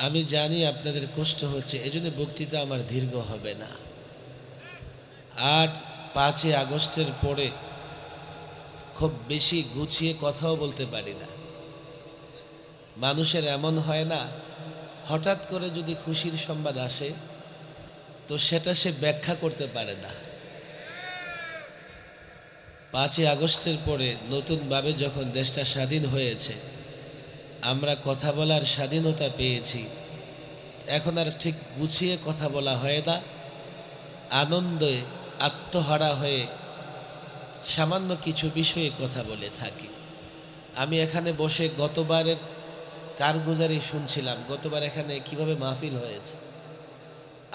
আমি জানি আপনাদের কষ্ট হচ্ছে, এজন্য বক্তৃতা আমার দীর্ঘ হবে না। আর 5ই আগস্টের পরে খুব বেশি গুছিয়ে কথাও বলতে পারি না। মানুষের এমন হয় না, হঠাৎ করে যদি খুশির সংবাদ আসে তো সেটা সে ব্যাখ্যা করতে পারে না। 5ই আগস্টের পরে নতুনভাবে যখন দেশটা স্বাধীন হয়েছে, আমরা কথা বলার স্বাধীনতা পেয়েছি, এখন আর ঠিক গুছিয়ে কথা বলা হয় না। আনন্দে আত্মহারা হয়ে সামান্য কিছু বিষয়ে কথা বলে থাকি। আমি এখানে বসে গতবারের কারগুজারি শুনছিলাম, গতবার এখানে কিভাবে মাহফিল হয়েছে।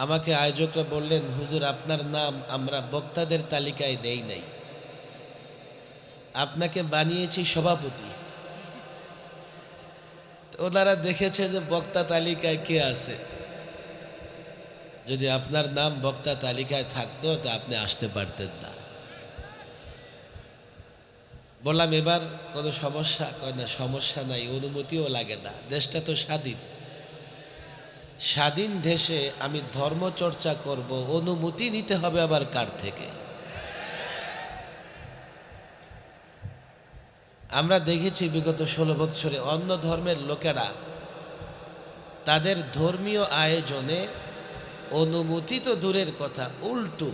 আমাকে আয়োজকরা বললেন, হুজুর আপনার নাম আমরা বক্তাদের তালিকায় দেই নাই, আপনাকে বানিয়েছি সভাপতি। ওনারা দেখেছে যে বক্তা তালিকায় কে আছে, যদি আপনার নাম বক্তা তালিকায় থাকতো তো আপনি আসতে পারতেন না। বললাম এবার কোনো সমস্যা? কয় না, সমস্যা নাই, অনুমতিও লাগে না, দেশটা তো স্বাধীন। স্বাধীন দেশে আমি ধর্মচর্চা করব, অনুমতি নিতে হবে আবার কার থেকে? আমরা দেখেছি বিগত 16 বছরে অন্য ধর্মের লোকেরা তাদের ধর্মীয় আয়োজনে অনুমতি তো দূরের কথা, উল্টো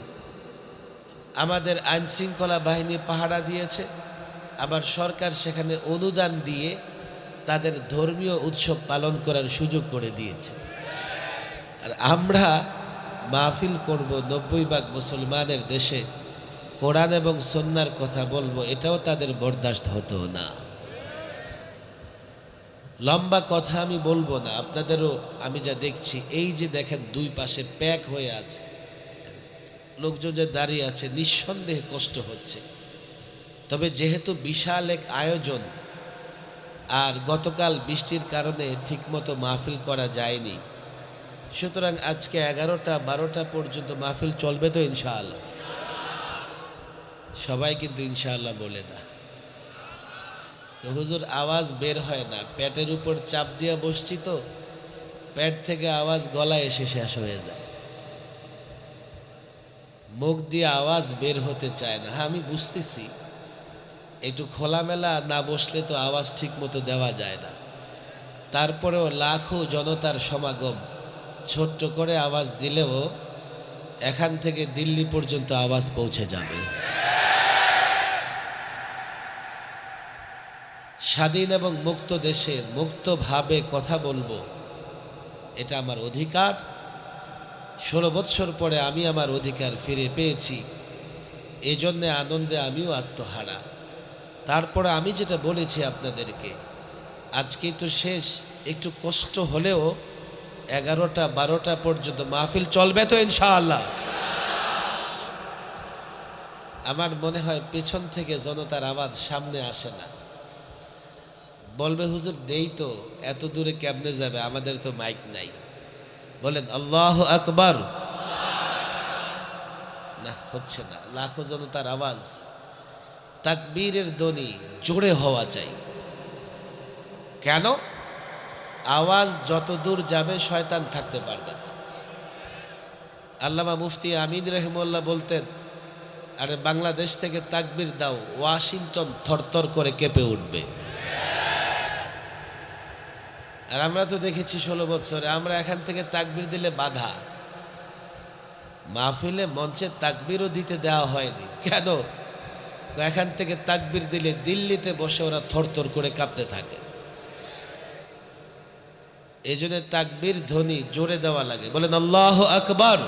আমাদের আইনশৃঙ্খলা বাহিনী পাহারা দিয়েছে, আবার সরকার সেখানে অনুদান দিয়ে তাদের ধর্মীয় উৎসব পালন করার সুযোগ করে দিয়েছে। আর আমরা মাহফিল করব 90 ভাগ মুসলমানের দেশে, কোরআন এবং সুন্নাহর কথা বলবো, এটাও তাদের বরদাস্ত হতো না। লম্বা কথা আমি বলবো না, আপনাদেরও আমি যা দেখছি, এই যে দেখেন দুই পাশে প্যাক হয়ে আছে লোকজন যে দাঁড়িয়ে আছে, নিঃসন্দেহে কষ্ট হচ্ছে। তবে যেহেতু বিশাল এক আয়োজন, আর গতকাল বৃষ্টির কারণে ঠিকমতো মাহফিল করা যায়নি, সুতরাং আজকে 11টা-12টা পর্যন্ত মাহফিল চলবে তো ইনশাআল্লাহ? সবাই কিন্তু ইনশাআল্লাহ বলে না। তো হুজুর আওয়াজ বের হয় না, পেটের উপর চাপ দিয়ে বসছি তো পেট থেকে আওয়াজ গলায় এসে শেষ হয়ে যায়, মুখ দিয়ে আওয়াজ বের হতে চায় না। হ্যাঁ আমি বুঝতেছি, একটু খোলামেলা না বসলে তো আওয়াজ ঠিক মতো দেওয়া যায় না। তারপরেও লাখো জনতার সমাগম, ছোট্ট করে আওয়াজ দিলেও এখান থেকে দিল্লি পর্যন্ত আওয়াজ পৌঁছে যাবে। স্বাধীন এবং মুক্ত দেশে মুক্তভাবে কথা বলবো, এটা আমার অধিকার। 16 বৎসর পরে আমি আমার অধিকার ফিরে পেয়েছি, এই জন্যে আনন্দে আমিও আত্মহারা। তারপরে আমি যেটা বলেছি আপনাদেরকে, আজকেই তো শেষ, একটু কষ্ট হলেও 11টা-12টা পর্যন্ত মাহফিল চলবে তো ইনশাআল্লাহ? আমার মনে হয় পেছন থেকে জনতার আওয়াজ সামনে আসে না, বলবে হুজুর দেই তো, এত দূরে কেমনে যাবে, আমাদের তো মাইক নাই। বলেন আল্লাহু আকবার। না, হচ্ছে না, লাখো জনতার আওয়াজ, তাকবীরের ধ্বনি জোরে হওয়া চাই। কেন? আওয়াজ যত দূর যাবে শয়তান থাকতে পারবে না। আল্লামা মুফতি আমিন রহিমাহুল্লাহ বলতেন, আরে বাংলাদেশ থেকে তাকবীর দাও, ওয়াশিংটন থরথর করে কেঁপে উঠবে। আর আমরা তো দেখেছি 16 বছরে, আমরা এখান থেকে তাকবীর দিলে বাধা, মাহফিলে মঞ্চে তাকবীরও দিতে দেওয়া হয়নি। কেন? এখান থেকে তাকবীর দিলে দিল্লিতে বসে ওরা থরথর করে কাঁপতে থাকে। এই জন্য তাকবীর ধ্বনি জোরে দেওয়া লাগে। বলেন আল্লাহু আকবার।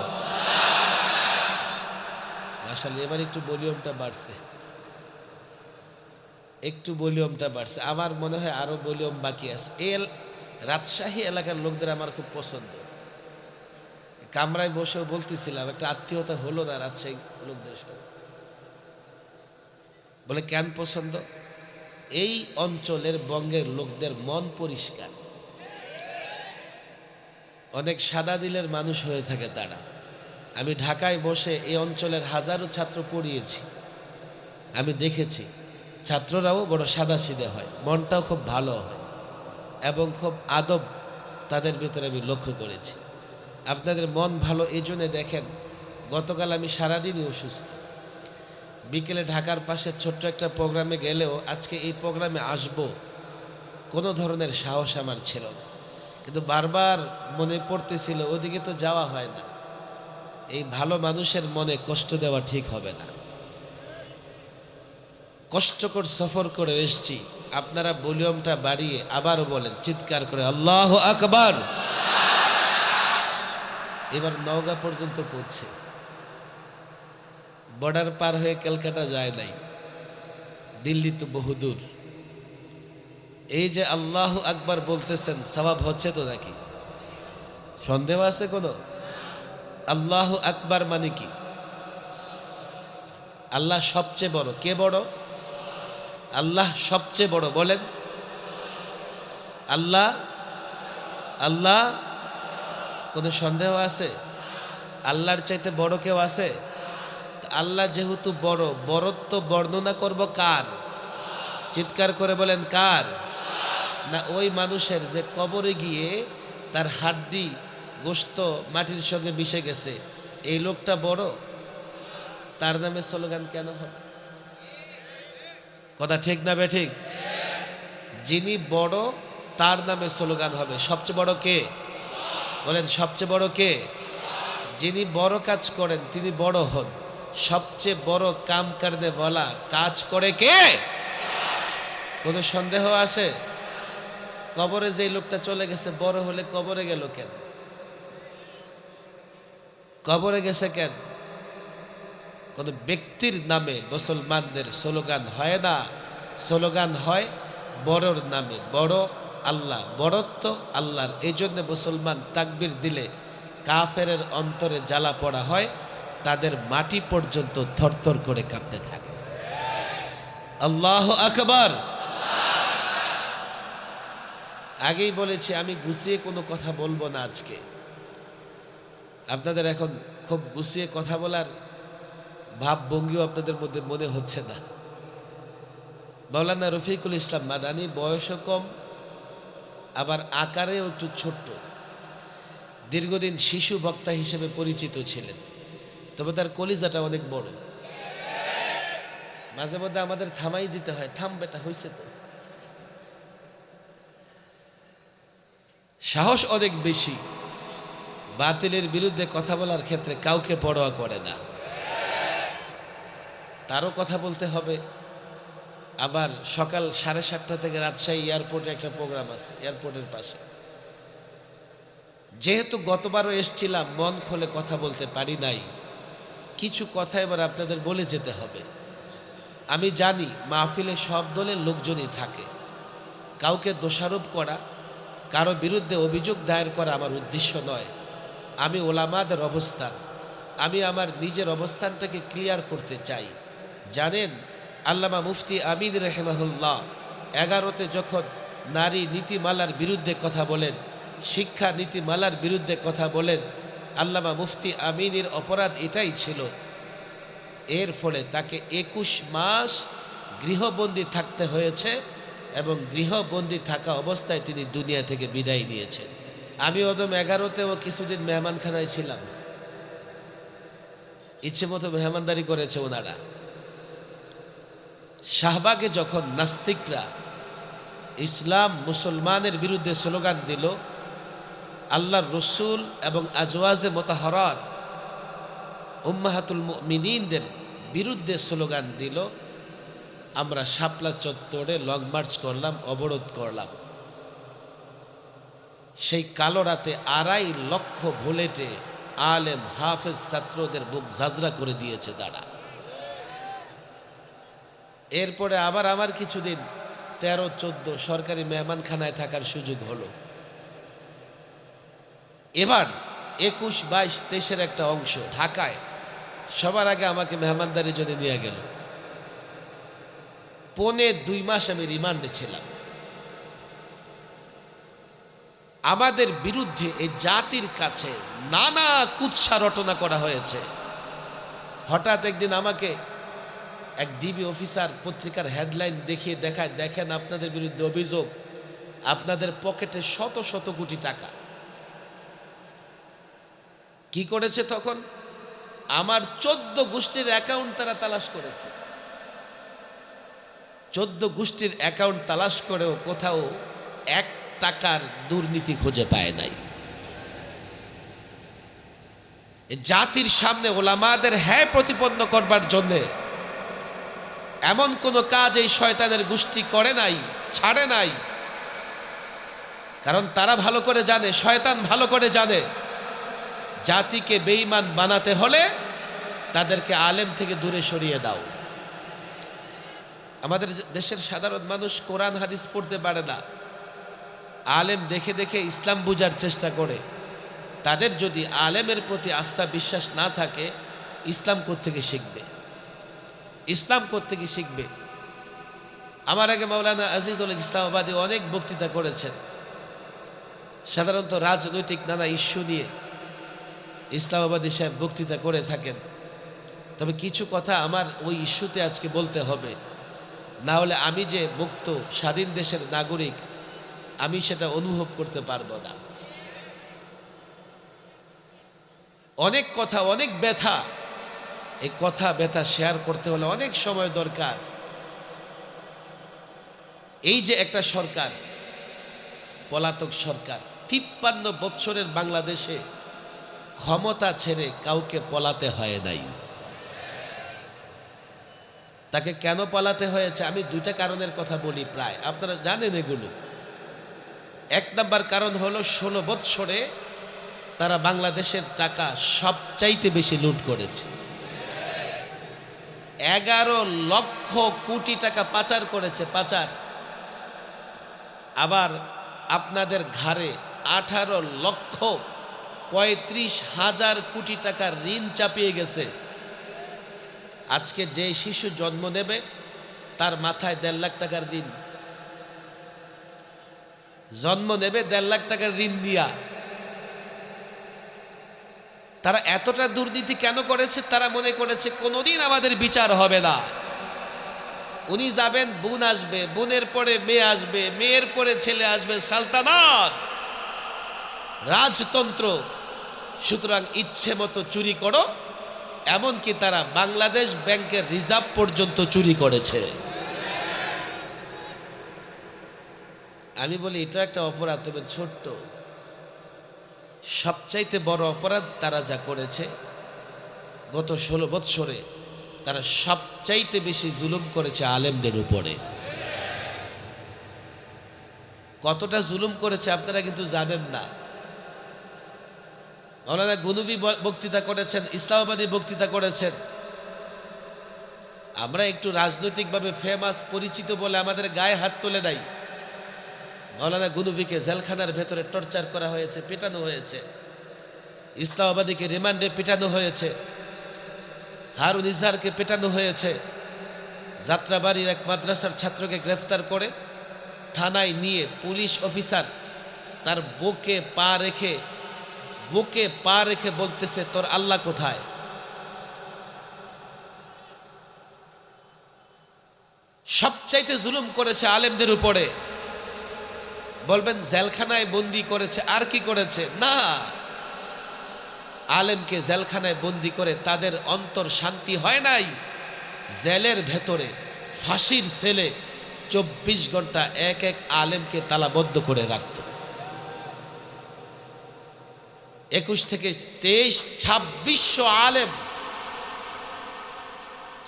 মাশাআল্লাহ, এবার একটু ভলিউমটা বাড়ছে, একটু ভলিউমটা বাড়ছে। আমার মনে হয় আরো ভলিউম বাকি আছে। রাজশাহী এলাকার লোকদের আমার খুব পছন্দ। কামরায় বসেও বলতেছিলাম, একটা আত্মীয়তা হলো না রাজশাহী লোকদের সঙ্গে। বলে কেন পছন্দ? এই অঞ্চলের বঙ্গের লোকদের মন পরিষ্কার, অনেক সাদা দিলের মানুষ হয়ে থাকে তারা। আমি ঢাকায় বসে এই অঞ্চলের হাজারো ছাত্র পড়িয়েছি, আমি দেখেছি ছাত্ররাও বড় সাদাসিধে হয়, মনটাও খুব ভালো হয় এবং খুব আদব তাদের ভিতরে আমি লক্ষ্য করেছি। আপনাদের মন ভালো এই জন্যে দেখেন, গতকাল আমি সারাদিনই অসুস্থ, বিকেলে ঢাকার পাশে ছোট্ট একটা প্রোগ্রামে গেলেও আজকে এই প্রোগ্রামে আসব কোনো ধরনের সাহস আমার ছিল না, কিন্তু বারবার মনে পড়তেছিল ওদিকে তো যাওয়া হয় না। এই ভালো মানুষের মনে কষ্ট দেওয়া ঠিক হবে না। কষ্টকর সফর করে এসছি, আপনারা ভলিউমটা বাড়িয়ে আবারও বলেন চিৎকার করে আল্লাহু আকবার। এবার নওগাঁ পর্যন্ত পৌঁছে, বর্ডার পার হয়ে ক্যালকাটা যায় নাই, দিল্লি তো বহুদূর। এই যে আল্লাহু আকবার বলতেছেন, সওয়াব হচ্ছে তো নাকি? সন্দেহ আছে কোনো? আল্লাহু আকবার মানে কি? আল্লাহ সবচেয়ে বড়। কে বড়? আল্লাহ সবচেয়ে বড়। বলেন আল্লাহ। আল্লাহ, কোনো সন্দেহ আছে? আল্লাহর চাইতে বড় কেউ আছে? আল্লাহ যেহেতু বড়, বড়ত্ব বর্ণনা করব কার? চিৎকার করে বলেন কার? না ওই মানুষের যে কবরে গিয়ে তার হাড্ডি গোশত মাটির সঙ্গে মিশে গেছে, এই লোকটা বড়? তার নামে স্লোগান কেন হবে? কথা ঠিক না বেঠিক? যিনি বড় তার নামে স্লোগান হবে। সবচেয়ে বড় কে? বলেন সবচেয়ে বড় কে? যিনি বড় কাজ করেন তিনি বড় হন। সবচেয়ে বড় কাম করনে বলা কাজ করে কে? কোনো সন্দেহ আছে? কবরে যে লোকটা চলে গেছে, বড় হলে কবরে গেল কেন? কবরে গেছে কেন? কোন ব্যক্তির নামে মুসলমানদের স্লোগান হয় না, স্লোগান হয় বড়র নামে। বড় আল্লাহ, বড়ত্ব আল্লাহর। এই জন্য মুসলমান তাকবীর দিলে কাফেরের অন্তরে জ্বালা পড়া হয়, তাদের মাটি পর্যন্ত থরথর করে কাঁপতে থাকে। আল্লাহু আকবার। আগেই বলেছি আমি গুছিয়ে কোনো কথা বলবো না আজকে। আপনাদের এখন খুব গুছিয়ে কথা বলার ভাব ভঙ্গিও আপনাদের মধ্যে মনে হচ্ছে না। মাওলানা রফিকুল ইসলাম মাদানী বয়সও কম, আবার আকারেও একটু ছোট্ট। দীর্ঘদিন শিশু বক্তা হিসেবে পরিচিত ছিলেন, তবে তার কলিজাটা অনেক বড়। মাঝে মধ্যে আমাদের থামাই দিতে হয়, থাম বেটা, হয়েছে তো। সাহস অনেক বেশি, বাতিলের বিরুদ্ধে কথা বলার ক্ষেত্রে কাউকে পরোয়া করে না। তারও কথা বলতে হবে। আবার সকাল 7:30 থেকে রাজশাহী এয়ারপোর্টে একটা প্রোগ্রাম আছে, এয়ারপোর্টের পাশে। যেহেতু গতবারও এসছিলাম, মন খুলে কথা বলতে পারি নাই, কিছু কথা এবার আপনাদের বলে যেতে হবে। আমি জানি মাহফিলে সব দলের লোকজনই থাকে, কাউকে দোষারোপ করা, কারো বিরুদ্ধে অভিযোগ দায়ের করা আমার উদ্দেশ্য নয়। আমি ওলামাদের অবস্থান, আমি আমার নিজের অবস্থানটাকে ক্লিয়ার করতে চাই। জানেন আল্লামা মুফতি আমিন রাহিমাহুল্লাহ 11তে যখন নারী নীতিমালার বিরুদ্ধে কথা বলেন, শিক্ষা নীতিমালার বিরুদ্ধে কথা বলেন, আল্লামা মুফতি আমিনের অপরাধ এটাই ছিল। এর ফলে তাকে 21 মাস গৃহবন্দী থাকতে হয়েছে এবং গৃহবন্দী থাকা অবস্থায় তিনি দুনিয়া থেকে বিদায় নিয়েছেন। আমি ওদম 11তেও কিছুদিন মেহমানখানায় ছিলাম, ইচ্ছে মতো মেহমানদারি করেছে ওনারা। শাহবাগে যখন নাস্তিকরা ইসলাম মুসলমানের বিরুদ্ধে স্লোগান দিল, আল্লাহর রসুল এবং আজওয়াজে মোতাহারাত উম্মাহাতুল মুমিনিনদের বিরুদ্ধে স্লোগান দিল, আমরা শাপলা চত্বরে লং মার্চ করলাম, অবরোধ করলাম। সেই কালো রাতে 2.5 লক্ষ বুলেটে আলেম হাফেজ ছাত্রদের বুক ঝাঁঝরা করে দিয়েছে তারা। এরপরে আবার আমার কিছুদিন 13-14 সরকারি মেহমানখানায় থাকার সুযোগ হলো। এবার 21, 22, 23-এর একটা অংশ ঢাকায় সবার আগে আমাকে মেহমানদারির জন্য নিয়ে গেল। 2.5 মাস আমি রিমান্ডে ছিলাম। আমাদের বিরুদ্ধে এই জাতির কাছে নানা কুৎসা রটনা করা হয়েছে। হঠাৎ একদিন আমাকে এক ডিবি অফিসার পত্রিকার হেডলাইন দেখায়, দেখেন আপনাদের বিরুদ্ধে অভিযোগ, আপনাদের পকেটে শত শত কোটি টাকা। কি করেছে তখন? আমার 14 গোষ্ঠীর অ্যাকাউন্ট তারা তালাশ করেছে। 14 গোষ্ঠীর অ্যাকাউন্ট তালাশ করেও কোথাও 1 টাকার দুর্নীতি খুঁজে পায় নাই। জাতির সামনে ওলামাদের হ্যায় প্রতিপন্ন করবার জন্যে এমন কোন কাজ এই শয়তানের গোষ্ঠী করে নাই, ছাড়ে নাই। কারণ তারা ভালো করে জানে, শয়তান ভালো করে জানে, জাতিকে বেঈমান বানাতে হলে তাদেরকে আলেম থেকে দূরে সরিয়ে দাও। আমাদের দেশের সাধারণ মানুষ কোরআন হাদিস পড়তে পারে না, আলেম দেখে দেখে ইসলাম বুঝার চেষ্টা করে। তাদের যদি আলেমের প্রতি আস্থা বিশ্বাস না থাকে, ইসলাম কোত্থেকে শিখবে? ইসলাম কোত্থেকে শিখবে? আমার আগে মাওলানা আজিজুল ইসলামাবাদী অনেক বক্তৃতা করেছেন, সাধারণত রাজনৈতিক নানা ইস্যু নিয়ে ইসলামাবাদী সাহেব বক্তৃতা করে থাকেন। তবে কিছু কথা আমার ওই ইস্যুতে আজকে বলতে হবে, না হলে আমি যে মুক্ত স্বাধীন দেশের নাগরিক আমি সেটা অনুভব করতে পারবো না। অনেক কথা, অনেক ব্যথা, এই কথা ব্যথা শেয়ার করতে হলে অনেক সময় দরকার। এই যে একটা সরকার, পলাতক সরকার, 53 বছরের বাংলাদেশে ক্ষমতা ছেড়ে কাউকে পলাতে হয় নাই। তাকে কেন পালাতে হয়েছে? আমি 2টা কারণের কথা বলি, প্রায় আপনারা জানেন এগুলো। 1 নাম্বার কারণ হলো 16 বছরে তারা বাংলাদেশের টাকা সবচাইতে বেশি লুট করেছে। 11 লক্ষ কোটি টাকা পাচার করেছে, পাচার। আবার আপনাদের ঘাড়ে 18 লক্ষ 35 হাজার কোটি টাকার ঋণ চাপিয়ে গেছে। আজকে যে শিশু জন্ম নেবে তার মাথায় 1.5 লাখ টাকার ঋণ, জন্ম নেবে 1.5 লাখ টাকার ঋণ দিয়া। তারা এতটা দুর্নীতি কেন করেছে? তারা মনে করেছে কোনোদিন আমাদের বিচার হবে না। উনি যাবেন, বোন আসবে, বোনের পরে মেয়ে আসবে, মেয়ের পরে ছেলে আসবে, সালতানাত, রাজতন্ত্র। সুতরাং ইচ্ছে মতো চুরি করো। এমনকি তারা বাংলাদেশ ব্যাংকের রিজার্ভ পর্যন্ত চুরি করেছে। আমি বলি এটা একটা অপরাধ, তবে ছোট্ট। সবচাইতে বড় অপরাধ তারা যা করেছে, গত 16 বৎসরে তারা সবচাইতে বেশি জুলুম করেছে আলেমদের উপরে। কতটা জুলুম করেছে আপনারা কিন্তু জানেন না। মাওলানা গুনুবি বক্তৃতা করেছেন, ইসলামাবাদী বক্তৃতা করেছেন। আমরা একটু রাজনৈতিকভাবে ফেমাস, পরিচিত বলে আমাদের গায়ে হাত তুলে দেয়। মাওলানা গুনুবিকে জেলখানার ভেতরে টর্চার করা হয়েছে, পেটানো হয়েছে। ইসলামাবাদীকে রিমান্ডে পেটানো হয়েছে। হারুন ইজহারকে পেটানো হয়েছে। যাত্রাবাড়ির এক মাদ্রাসার ছাত্রকে গ্রেফতার করে থানায় নিয়ে পুলিশ অফিসার তার বুকে পা রেখে বলতেছে, তোর আল্লাহ কোথায়? সবচাইতে জুলুম করেছে আলেমদের উপরে। বলবেন জেলখানায় বন্দি করেছে, আর কি করেছে? না, আলেমকে জেলখানায় বন্দি করে তাদের অন্তর শান্তি হয় নাই। জেলের ভেতরে ফাঁসির সেলে 24 ঘন্টা এক এক আলেমকে তালাবদ্ধ করে রাখত। 21 থেকে 23, 2600 আলেম,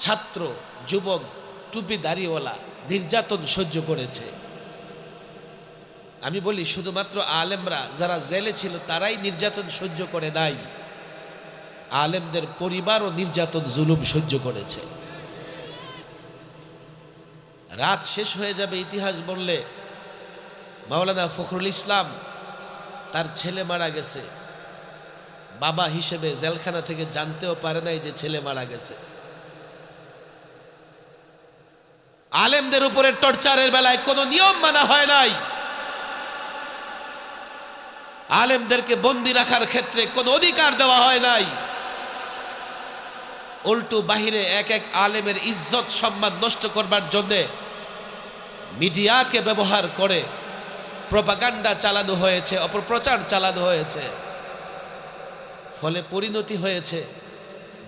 ছাত্র, যুবক, টুপি দাড়িওয়ালা নির্যাতন সহ্য করেছে। আমি বলি শুধুমাত্র আলেমরা যারা জেলে ছিল তারাই নির্যাতন সহ্য করে নাই, আলেমদের পরিবারও নির্যাতন জুলুম সহ্য করেছে। রাত শেষ হয়ে যাবে ইতিহাস বললে। মাওলানা ফখরুল ইসলাম, তার ছেলে মারা গেছে, বাবা হিসেবে জেলখানা থেকে জানতেও পারে নাই যে ছেলে মারা গেছে। আলেমদের উপরে টর্চারের বেলায় কোনো নিয়ম মানা হয় নাই। আলেমদেরকে বন্দি রাখার ক্ষেত্রে কোনো অধিকার দেওয়া হয় নাই। উল্টো বাহিরে এক এক আলেমের ইজ্জত সম্মান নষ্ট করবার জন্যে মিডিয়াকে ব্যবহার করে প্রপাগান্ডা চালানো হয়েছে, অপপ্রচার চালানো হয়েছে। ফলে পরিণতি হয়েছে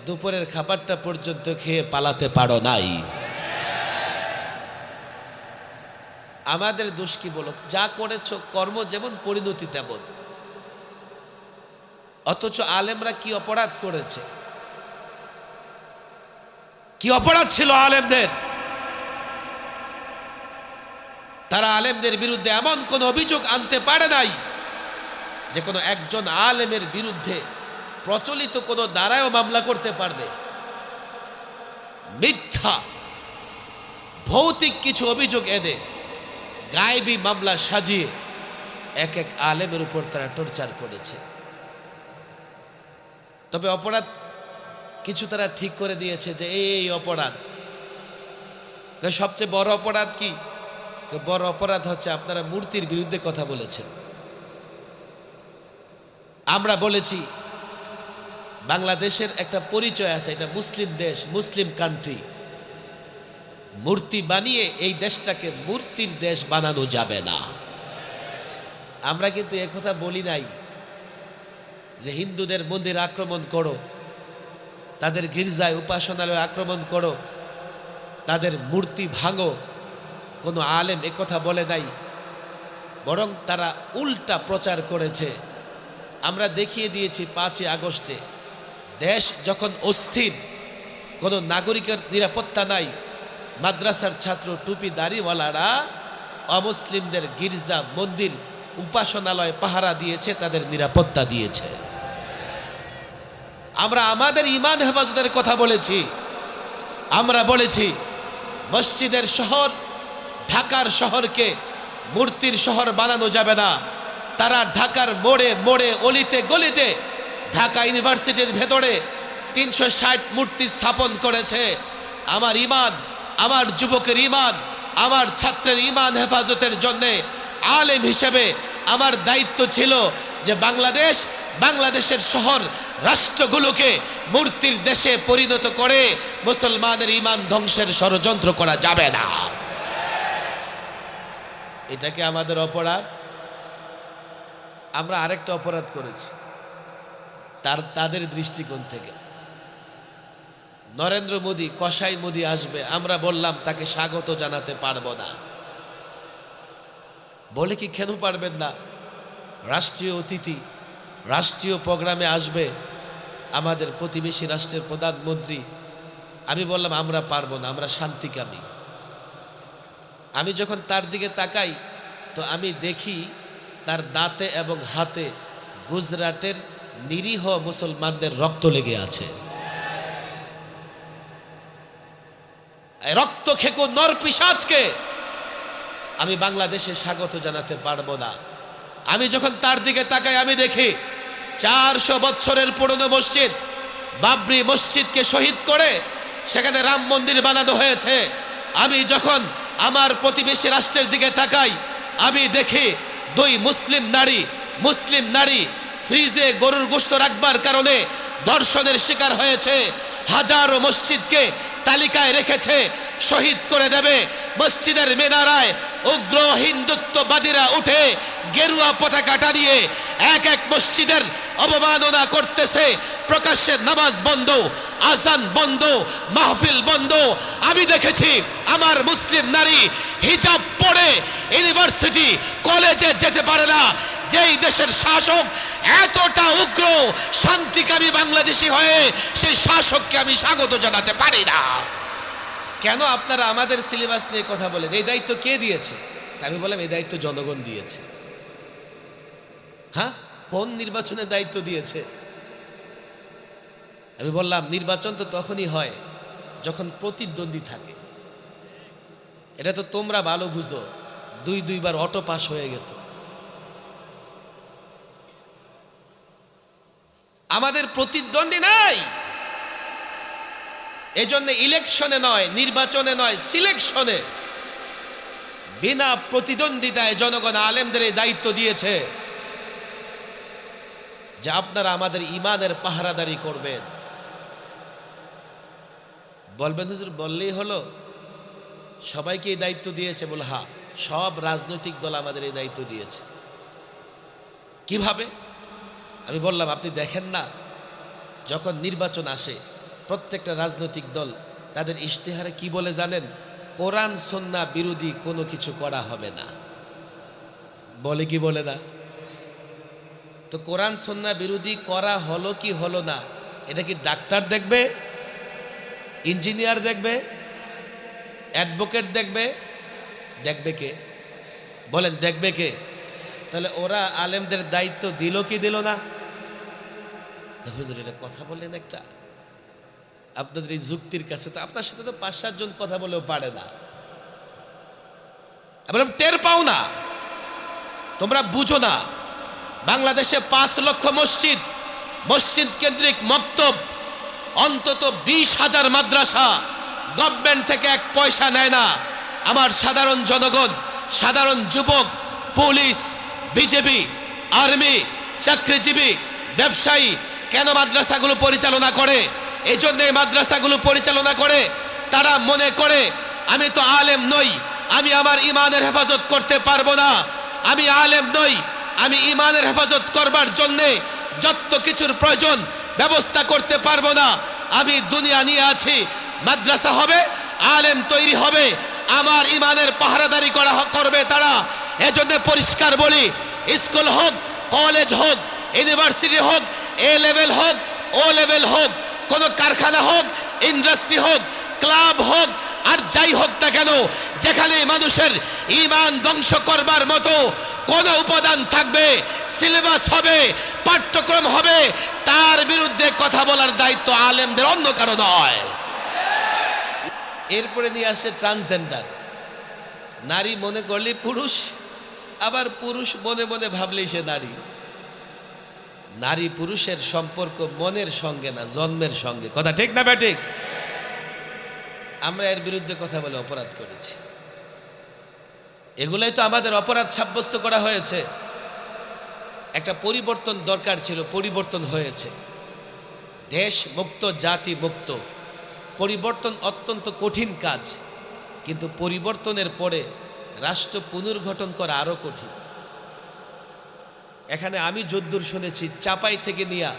দুপুরের খাবারটা পর্যন্ত খেয়ে পালাতে পারো নাই। আমাদের দোষ কি বলো? যা করেছ কর্ম যেমন পরিণতি তেমন। অথচ আলেমরা কি অপরাধ করেছে? কি অপরাধ ছিল আলেমদের? তারা আলেমদের বিরুদ্ধে এমন কোন অভিযোগ আনতে পারে নাই যে কোনো একজন আলেমের বিরুদ্ধে প্রচলিত কোনো ধারায়ও মামলা করতে পারবে। মিথ্যা ভৌতিক কিছু অভিযোগ এনে গায়েবী মামলা সাজিয়ে এক এক আলেমের উপর তারা টর্চার করেছে। তবে অপরাধ কিছু তারা ঠিক করে দিয়েছে যে এই অপরাধ। সবচেয়ে বড় অপরাধ কি? বড় অপরাধ হচ্ছে আপনারা মূর্তির বিরুদ্ধে কথা বলেছেন। আমরা বলেছি বাংলাদেশের একটা পরিচয় আছে, এটা মুসলিম দেশ, মুসলিম কান্ট্রি। মূর্তি বানিয়ে এই দেশটাকে মূর্তির দেশ বানানো যাবে না। আমরা কিন্তু একথা বলি নাই যে হিন্দুদের মন্দির আক্রমণ করো, তাদের গির্জায় উপাসনালয় আক্রমণ করো, তাদের মূর্তি ভাঙো। কোনো আলেম একথা বলে নাই, বরং তারা উল্টা প্রচার করেছে। আমরা দেখিয়ে দিয়েছি 5ই আগস্টে দেশ যখন অস্থির, কোনো নাগরিকের নিরাপত্তা নাই, মাদ্রাসার ছাত্র টুপি দাড়িওয়ালারা অমুসলিমদের গির্জা মন্দির উপাসনালয় পাহারা দিয়েছে, তাদের নিরাপত্তা দিয়েছে। আমরা আমাদের ঈমান হেফাজতের কথা বলেছি। আমরা বলেছি মসজিদের শহর ঢাকার শহরকে মূর্তির শহর বানানো যাবে না। তারা ঢাকার মোড়ে মোড়ে অলিতে গলিতে ঢাকা ইউনিভার্সিটির ভেতরে 360 মূর্তি স্থাপন করেছে। আমার ঈমান, আমার যুবকের ঈমান, আমার ছাত্রের ঈমান হেফাজতের জন্যে আলেম হিসেবে আমার দায়িত্ব ছিল যে বাংলাদেশের শহর রাষ্ট্রগুলোকে মূর্তির দেশে পরিণত করে মুসলমানের ঈমান ধ্বংসের ষড়যন্ত্র করা যাবে না। এটা কি আমাদের অপরাধ? আমরা আরেকটা অপরাধ করেছি তাদের দৃষ্টিকোণ থেকে। নরেন্দ্র মোদী, কসাই মোদী আসবে, আমরা বললাম তাকে স্বাগত জানাতে পারবো না। বলে কি কেন পারবেন না? রাষ্ট্রীয় অতিথি, রাষ্ট্রীয় প্রোগ্রামে আসবে আমাদের প্রতিবেশী রাষ্ট্রের প্রধানমন্ত্রী। আমি বললাম আমরা পারবো না, আমরা শান্তিকামী। আমি যখন তার দিকে তাকাই তো আমি দেখি তার দাঁতে এবং হাতে গুজরাটের নিরীহ মুসলমানদের রক্ত লেগে আছে। রক্ত খেকো নর পিশাচকে আমি বাংলাদেশে স্বাগত জানাতে পারবো না। আমি যখন তার দিকে তাকাই আমি দেখি 400 বছরের পুরনো মসজিদ বাবরি মসজিদকে শহীদ করে সেখানে রাম মন্দির বানানো হয়েছে। আমি যখন আমার প্রতিবেশী রাষ্ট্রের দিকে তাকাই আমি দেখি 2 মুসলিম নারী ফ্রিজে গরুর গোশত রাখবার কারণে ধর্ষণের শিকার হয়েছে। হাজারো মসজিদকে তালিকায় রেখেছে, শহীদ করে দেবে। মসজিদের মিনারায় উগ্র হিন্দুত্ববাদীরা উঠে গেরুয়া পতাকা টানিয়ে এক এক মসজিদের অবমাননা করতেছে। প্রকাশ্যে নামাজ বন্ধ, আজান বন্ধ, মাহফিল বন্ধ। আমি দেখেছি আমার মুসলিম নারী হিজাব পরে ইউনিভার্সিটি কলেজে যেতে পারে না। যেই দেশের শাসক এতটা উগ্র, শান্তিকামী বাংলাদেশি হয়ে সেই শাসককে আমি স্বাগত জানাতে পারি না। কেন আপনারা আমাদের সিলেবাস নিয়ে কথা বলেন? এই দায়িত্ব কে দিয়েছে? আমি বললাম এই দায়িত্ব জনগণ দিয়েছে। হ্যাঁ, কোন নির্বাচনের দায়িত্ব দিয়েছে? আমি বললাম নির্বাচন তো তখনই হয় যখন প্রতিদ্বন্দ্বী থাকে। এটা তো তোমরা ভালো বুঝো, 2 বার অটো পাস হয়ে গেছে। আমাদের প্রতিদ্বন্দ্বী নাই, এজন্য ইলেকশনে নয়, নির্বাচনে নয়, সিলেকশনে বিনা প্রতিদ্বন্দ্বিতায় জনগণ আলেমদের এই দায়িত্ব দিয়েছে যে আপনারা আমাদের ঈমানের পাহারাদারি করবেন। বলবেন হুজুর বললেই হলো, সবাইকে এই দায়িত্ব দিয়েছে? বলে হ্যাঁ, সব রাজনৈতিক দল আমাদের এই দায়িত্ব দিয়েছে। কিভাবে? আমি বললাম আপনি দেখেন না যখন নির্বাচন আসে প্রত্যেকটা রাজনৈতিক দল তাদের ইশতেহারে কি বলে জানেন? কোরআন সুন্নাহ বিরোধী কোনো কিছু করা হবে না, বলে কি বলে না? তো কোরআন সুন্নাহ বিরোধী করা হলো কি হলো না, এটা কি ডাক্তার দেখবে, ইঞ্জিনিয়ার দেখবে, অ্যাডভোকেট দেখবে? দেখবে কে বলেন, দেখবে কে? তাহলে ওরা আলেমদের দায়িত্ব দিল কি দিল না? হুজুর এটা কথা বললেন একটা, আপনাদের এই যুক্তির কাছে তো আপনার সাথে তো 5-7 জন কথা বলেও পারে না। বললাম টের পাও না, তোমরা বুঝো না। বাংলাদেশে 5 লক্ষ মসজিদ, মসজিদ কেন্দ্রিক মক্তব, অন্তত 20,000 মাদ্রাসা, গভর্নমেন্ট থেকে 1 পয়সা নেয় না। আমার সাধারণ জনগণ, সাধারণ যুবক, পুলিশ, বিজেপি, আর্মি, চাকরিজীবী, ব্যবসায়ী কেন মাদ্রাসাগুলো পরিচালনা করে? এই জন্য এই মাদ্রাসাগুলো পরিচালনা করে তারা মনে করে আমি তো আলেম নই, আমি আমার ইমানের হেফাজত করতে পারবো না। আমি আলেম নই, আমি ইমানের হেফাজত করবার জন্যে যত কিছুর প্রয়োজন ব্যবস্থা করতে পারবো না। আমি দুনিয়া নিয়ে আছি, মাদ্রাসা হবে, আলেম তৈরি হবে, আমার ইমানের পাহারাদারি করবে তারা। এজন্য পরিষ্কার বলি, স্কুল হোক, কলেজ হোক, ইউনিভার্সিটি হোক, এ লেভেল হোক, ও লেভেল হোক, কোনো কারখানা হোক, ইন্ডাস্ট্রি হোক, ক্লাব হোক, আর যাই হোক না কেন, যেখানে মানুষের ঈমান ধ্বংস করবার মতো কোন উপাদান থাকবে, সিলেবাস হবে, পাঠ্যক্রম হবে, তার বিরুদ্ধে কথা বলার দায়িত্ব আলেমদের, অন্য কারো নয়। এরপরে নিয়ে আসছে ট্রান্সজেন্ডার। নারী মনে করলে পুরুষ, আবার পুরুষ মনে মনে ভাবলেই সে নারী। নারী পুরুষের সম্পর্ক মনের সঙ্গে না, জন্মের সঙ্গে। কথা ঠিক না ব্যাঠিক? আমরা এর বিরুদ্ধে কথা বলে অপরাধ করেছি। এগুলাই তো আমাদের অপরাধ সাব্যস্ত করা হয়েছে। একটা পরিবর্তন দরকার ছিল, পরিবর্তন হয়েছে। দেশ মুক্ত, জাতি মুক্ত। পরিবর্তন অত্যন্ত কঠিন কাজ, কিন্তু পরিবর্তনের পরে রাষ্ট্র পুনর্গঠন করা আরো কঠিন। এখানে আমি যদ্দূর শুনেছি, চাপাই থেকে নিয়ে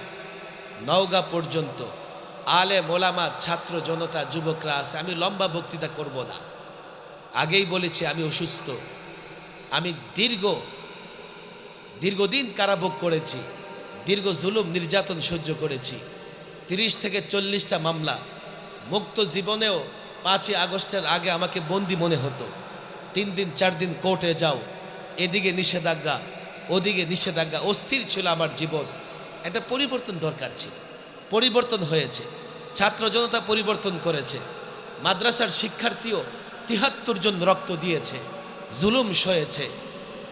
নওগাঁ পর্যন্ত আলেম ওলামা, ছাত্র জনতা, যুবকরা আছে। আমি লম্বা বক্তৃতা করব না, আগেই বলেছি আমি অসুস্থ। আমি দীর্ঘদিন কারাভোগ করেছি, দীর্ঘ জুলুম নির্যাতন সহ্য করেছি। 30 থেকে 40টা মামলা। মুক্ত জীবনেও 5ই আগস্টের আগে আমাকে বন্দি মনে হতো। 3 দিন 4 দিন কোর্টে যাও, এদিকে নিষেধাজ্ঞা, ওদিকে নিষেধাজ্ঞা, অস্থির ছিল আমার জীবন। একটা পরিবর্তন দরকার ছিল, পরিবর্তন হয়েছে। ছাত্র জনতা পরিবর্তন করেছে, মাদ্রাসার শিক্ষার্থীও 73 জন রক্ত দিয়েছে, জুলুম সয়েছে,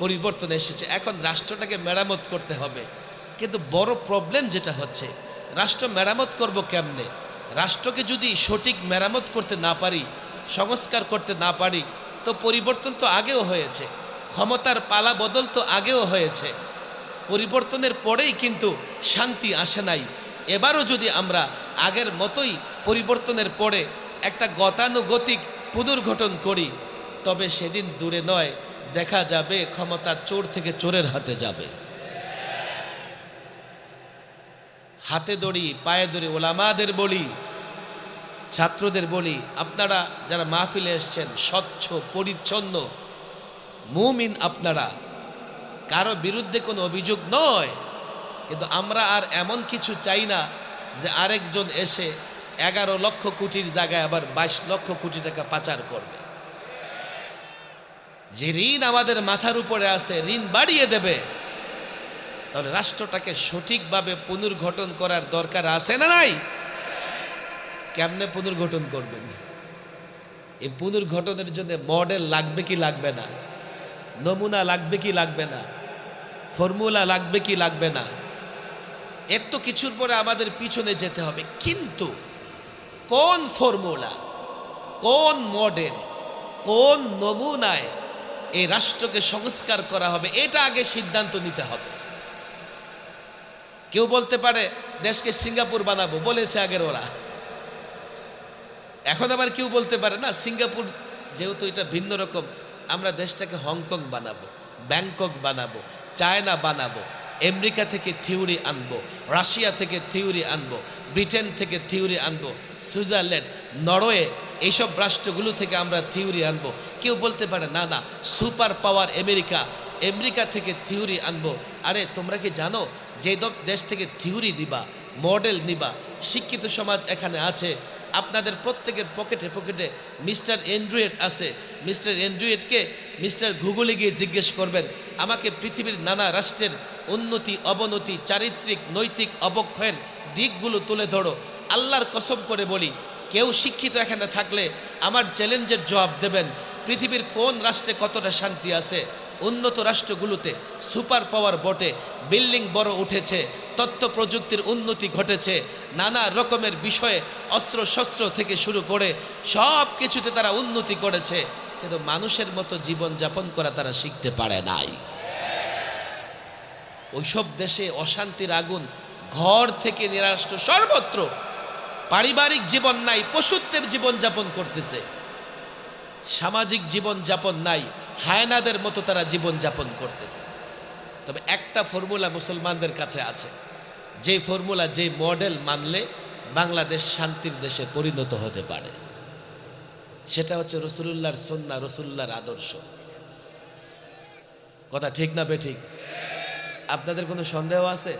পরিবর্তন এসেছে। এখন রাষ্ট্রটাকে মেরামত করতে হবে। কিন্তু বড় প্রবলেম যেটা হচ্ছে, রাষ্ট্র মেরামত করব কেমনে? রাষ্ট্রকে যদি সঠিক মেরামত করতে না পারি, সংস্কার করতে না পারি, তো পরিবর্তন তো আগেও হয়েছে, ক্ষমতার পালা বদল তো আগেও হয়েছে। পরিবর্তনের পরেই কিন্তু শান্তি আসে নাই। এবারও যদি আমরা আগের মতোই পরিবর্তনের পরে একটা গতানুগতিক পুনর্গঠন করি, তবে সেদিন দূরে নয়, দেখা যাবে ক্ষমতা চোর থেকে চোরের হাতে যাবে। হাতে দড়ি, পায়ে দড়ি। ওলামাদের বলি, ছাত্রদের বলি, আপনারা যারা মাহফিলে এসছেন, স্বচ্ছ পরিচ্ছন্ন মুমিন আপনারা, কারো বিরুদ্ধে কোনো অভিযোগ নয়। কিন্তু আমরা আর এমন কিছু চাই না যে আরেকজন এসে 11 লক্ষ কোটির জায়গায় আবার 22 লক্ষ কোটি টাকা পাচার করবে। যে ঋণ আমাদের মাথার উপরে আছে, ঋণ বাড়িয়ে দেবে। তাহলে রাষ্ট্রটাকে সঠিকভাবে পুনর্গঠন করার দরকার আছে না নাই? কেমনে পুনর্গঠন করবেন? এই পুনর্গঠনের জন্য মডেল লাগবে কি লাগবে না? নমুনা লাগবে কি লাগবে না? ফর্মুলা লাগবে কি লাগবে না? এত কিছুর পরে আমাদের পিছনে যেতে হবে। কিন্তু কোন ফর্মুলা, কোন মডেল, কোন নমুনায় এই রাষ্ট্রকে সংস্কার করা হবে, এটা আগে সিদ্ধান্ত নিতে হবে। কেউ বলতে পারে দেশকে সিঙ্গাপুর বানাবো, বলেছে আগের ওরা। এখন আবার কেউ বলতে পারে না, সিঙ্গাপুর যেহেতু এটা ভিন্ন রকম, আমরা দেশটাকে হংকং বানাবো, ব্যাংকক বানাবো, চায়না বানাবো। আমেরিকা থেকে থিওরি আনবো, রাশিয়া থেকে থিওরি আনবো, ব্রিটেন থেকে থিওরি আনবো, সুইজারল্যান্ড, নরওয়ে, এইসব রাষ্ট্রগুলো থেকে আমরা থিওরি আনবো। কেউ বলতে পারে না না, সুপার পাওয়ার আমেরিকা, আমেরিকা থেকে থিওরি আনবো। আরে তোমরা কি জানো যে দেশ থেকে থিওরি দিবা, মডেল নিবা, শিক্ষিত সমাজ এখানে আছে। আপনাদের প্রত্যেকের পকেটে পকেটে মিস্টার অ্যান্ড্রয়েড আছে। মিস্টার অ্যান্ড্রয়েডকে মিস্টার গুগলে গিয়ে জিজ্ঞেস করবেন, আমাকে পৃথিবীর নানা রাষ্ট্রের উন্নতি অবনতি, চারিত্রিক নৈতিক অবক্ষয়ের দিকগুলো তুলে ধরো। আল্লাহর কসম করে বলি, কেউ শিক্ষিত এখানে থাকলে আমার চ্যালেঞ্জের জবাব দেবেন, পৃথিবীর কোন রাষ্ট্রে কতটা শান্তি আছে। উন্নত রাষ্ট্রগুলোতে সুপার পাওয়ার বটে, বিল্ডিং বড় উঠেছে, তথ্য প্রযুক্তির উন্নতি ঘটেছে, নানা রকমের বিষয়ে অস্ত্র শস্ত্র থেকে শুরু করে সব কিছুতে তারা উন্নতি করেছে, কিন্তু মানুষের মতো জীবন যাপন করা তারা শিখতে পারে নাই। ওইসব দেশে অশান্তির আগুন ঘর থেকে নিরাষ্ট সর্বত্র, পারিবারিক জীবন নাই, পশুত্বের জীবন যাপন করতেছে, সামাজিক জীবন যাপন নাই, হায়নাদের মতো তারা জীবন যাপন করতেছে। তবে একটা ফর্মুলা মুসলমানদের কাছে আছে, যে ফর্মুলা, যে মডেল মানলে বাংলাদেশ শান্তির দেশে পরিণত হতে পারে, সেটা হচ্ছে রসুলুল্লাহর সুন্নাহ, রসুলুল্লাহর আদর্শ। কথা ঠিক না বেঠিক? আপনাদের কোনো সন্দেহ আছে?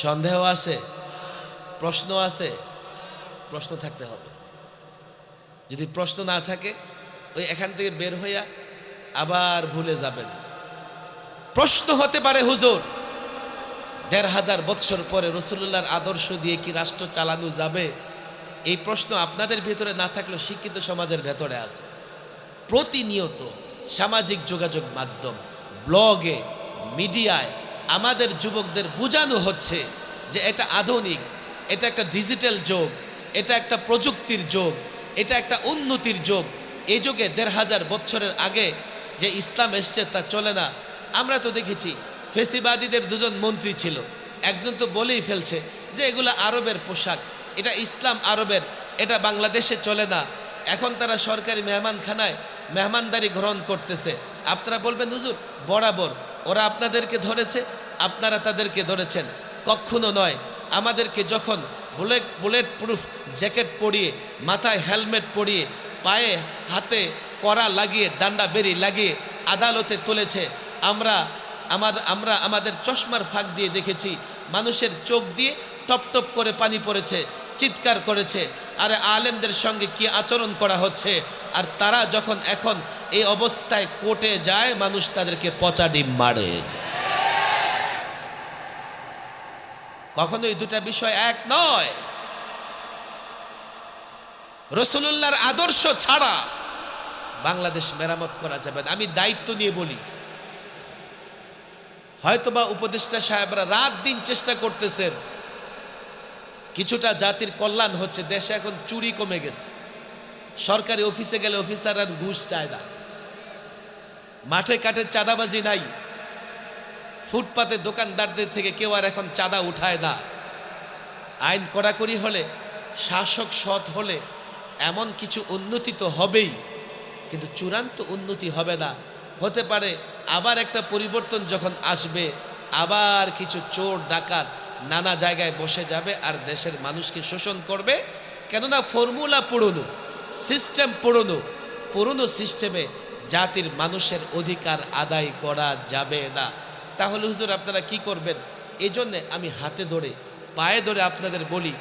সন্দেহ আছে? প্রশ্ন আছে? প্রশ্ন থাকতে হবে। যদি প্রশ্ন না থাকে, ওই এখান থেকে বের হইয়া আবার ভুলে যাবেন। প্রশ্ন হতে পারে, হুজুর ১৫০০ বৎসর পরে রসুলুল্লাহর আদর্শ দিয়ে কি রাষ্ট্র চালানো যাবে? এই প্রশ্ন আপনাদের ভিতরে না থাকলেও শিক্ষিত সমাজের ভেতরে আছে। প্রতিনিয়ত সামাজিক যোগাযোগ মাধ্যম, ব্লগে, মিডিয়ায় আমাদের যুবকদের বোঝানো হচ্ছে যে এটা আধুনিক, এটা একটা ডিজিটাল যুগ, এটা একটা প্রযুক্তির যুগ, এটা একটা উন্নতির যুগ। এই যুগে ১৫০০ বৎসরের আগে যে ইসলাম এসছে তা চলে না। আমরা তো দেখেছি ফেসিবাদীদের দুজন মন্ত্রী ছিল, একজন তো বলেই ফেলছে যে এগুলো আরবের পোশাক, এটা ইসলাম আরবের, এটা বাংলাদেশে চলে না। এখন তারা সরকারি মেহমানখানায় মেহমানদারি গ্রহণ করতেছে। আপনারা বলবেন হুজুর বরাবর ওরা আপনাদেরকে ধরেছে, আপনারা তাদেরকে ধরেছেন। কখনো নয়। আমাদেরকে যখন বুলেট প্রুফ জ্যাকেট পরিয়ে, মাথায় হেলমেট পরিয়ে, পায়ে হাতে কড়া লাগিয়ে, ডান্ডা বেরি লাগিয়ে আদালতে তুলেছে, আমরা আমাদের চশমার ফাঁক দিয়ে দেখেছি মানুষের চোখ দিয়ে টপ টপ করে পানি পড়েছে, চিৎকার করেছে, আরে আলেমদের সঙ্গে কি আচরণ করা হচ্ছে। আর তারা যখন এখন এই অবস্থায় কোর্টে যায়, মানুষ তাদেরকে পচা ডিম মারে। কখনোই দুটা বিষয় এক নয়। রসুলুল্লাহর আদর্শ ছাড়া বাংলাদেশ মেরামত করা যাবে না। আমি দায়িত্ব নিয়ে বলি, হয়তোবা উপদেষ্টা সাহেবরা রাত দিন চেষ্টা করতেছেন, কিছুটা জাতির কল্যাণ হচ্ছে, দেশে এখন চুরি কমে গেছে, সরকারি অফিসে গেলে অফিসাররা ঘুষ চায় না, মাঠে ঘাটে চাঁদাবাজি নাই, ফুটপাতে দোকানদারদের থেকে কেউ আর এখন চাঁদা উঠায় না। আইন কড়াকড়ি হলে, শাসক সৎ হলে এমন কিছু উন্নতি তো হবেই, কিন্তু চূড়ান্ত উন্নতি হবে না। হতে পারে আবার একটা পরিবর্তন যখন আসবে, আবার কিছু চোর ডাকাত নানা জায়গায় বসে যাবে আর দেশের মানুষকে শোষণ করবে। কেননা ফর্মুলা পুরনো, সিস্টেম পুরনো, পুরনো সিস্টেমে জাতির মানুষের অধিকার আদায় করা যাবে না। তাহলে হুজুর আপনারা কি করবেন? এই জন্যে আমি হাতে ধরে পায়ে ধরে আপনাদের বলি,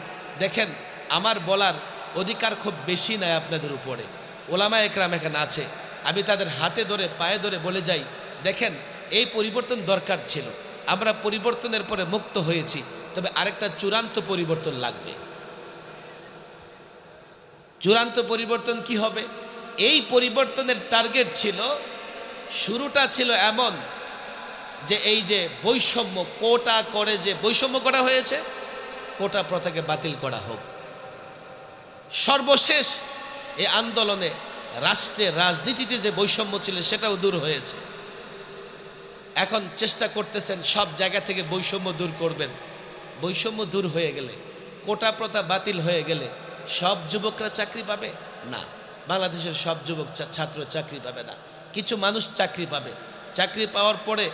দেখেন আমার বলার অধিকার খুব বেশি নাই আপনাদের উপরে, ওলামা একরাম এখানে আছে, আমি তাদের হাতে ধরে পায়ে ধরে বলে যাই, দেখেন এই পরিবর্তন দরকার ছিল, আমরা পরিবর্তনের পরে মুক্ত হয়েছি, তবে আরেকটা চূড়ান্ত পরিবর্তন লাগবে। চূড়ান্ত পরিবর্তন কি হবে? এই পরিবর্তনের টার্গেট ছিল, শুরুটা ছিল এমন যে এই যে বৈষম্য, কোটা করে যে বৈষম্য করা হয়েছে, কোটা প্রথাকে বাতিল করা হোক। সর্বশেষ এই আন্দোলনে রাষ্ট্রের রাজনীতিতে যে বৈষম্য ছিল সেটাও দূর হয়েছে। এখন চেষ্টা করতেছেন সব জায়গা থেকে বৈষম্য দূর করবেন। বৈষম্য দূর হয়ে গেলে, কোটা প্রথা বাতিল হয়ে গেলে সব যুবকরা চাকরি পাবে না, বাংলাদেশের সব যুবক ছাত্র চাকরি পাবে না, কিছু মানুষ চাকরি পাবে। চাকরি পাওয়ার পরে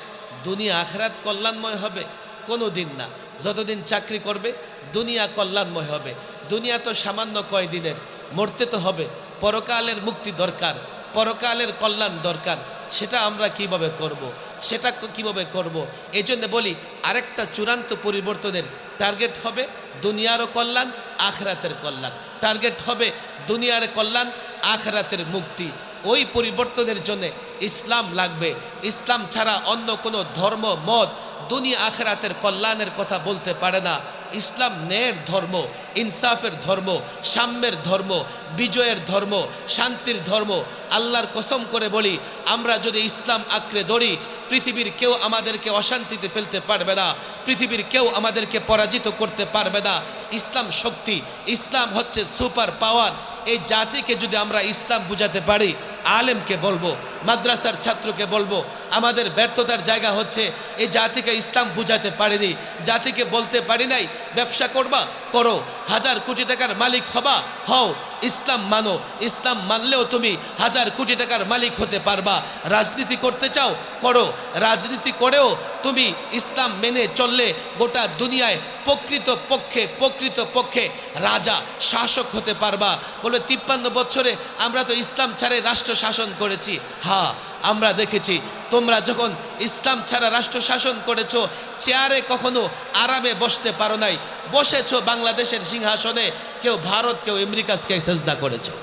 দুনিয়া আখরাত কল্যাণময় হবে? কোনো দিন না। যতদিন চাকরি করবে দুনিয়া কল্যাণময় হবে। দুনিয়া তো সামান্য কয়দিনের, মরতে তো হবে। পরকালের মুক্তি দরকার, পরকালের কল্যাণ দরকার। সেটা আমরা কিভাবে করব? সেটা কিভাবে করব? এই জন্য বলি আরেকটা চূড়ান্ত পরিবর্তনের টার্গেট হবে দুনিয়ারও কল্যাণ, আখরাতের কল্যাণ। টার্গেট হবে দুনিয়ার কল্যাণ, আখরাতের মুক্তি। ওই পরিবর্তনের জন্য ইসলাম লাগবে। ইসলাম ছাড়া অন্য কোনো ধর্ম মত দুনিয়া আখরাতের কল্যাণের কথা বলতে পারে না। ইসলাম ন্যায়ের ধর্ম, ইনসাফের ধর্ম, সাম্যের ধর্ম, বিজয়ের ধর্ম, শান্তির ধর্ম। আল্লাহর কসম করে বলি, আমরা যদি ইসলাম আঁকড়ে ধরি, পৃথিবীর কেউ আমাদেরকে অশান্তিতে ফেলতে পারবে না, পৃথিবীর কেউ আমাদেরকে পরাজিত করতে পারবে না। ইসলাম শক্তি, ইসলাম হচ্ছে সুপার পাওয়ার। এই জাতিকে যদি আমরা ইসলাম বুঝাতে পারি, আলেমকে বলবো, মাদ্রাসার ছাত্রকে বলবো, আমাদের ব্যর্থতার জায়গা হচ্ছে এই জাতিকে ইসলাম বুঝাতে পারিনি। জাতিকে বলতে পারি নাই ব্যবসা করবা, করো, 1000 কোটি টাকার মালিক হবা, হও, ইসলাম মানো। ইসলাম মানলেও তুমি 1000 কোটি টাকার মালিক হতে পারবা। রাজনীতি করতে চাও, করো, রাজনীতি করেও তুমি ইসলাম মেনে চললে গোটা দুনিয়ায় প্রকৃত পক্ষে রাজা শাসক হতে পারবা। বলবে 53 বছরে আমরা তো ইসলাম ছাড়াই রাষ্ট্র শাসন করেছি। হ্যাঁ, আমরা দেখেছি তোমরা যখন ইসলাম ছাড়া রাষ্ট্র শাসন করেছো, চেয়ারে কখনো আরামে বসতে পারো নাই। বসেছো বাংলাদেশের সিংহাসনে, কেউ ভারত, কেউ আমেরিকাকে সেজদা করেছো।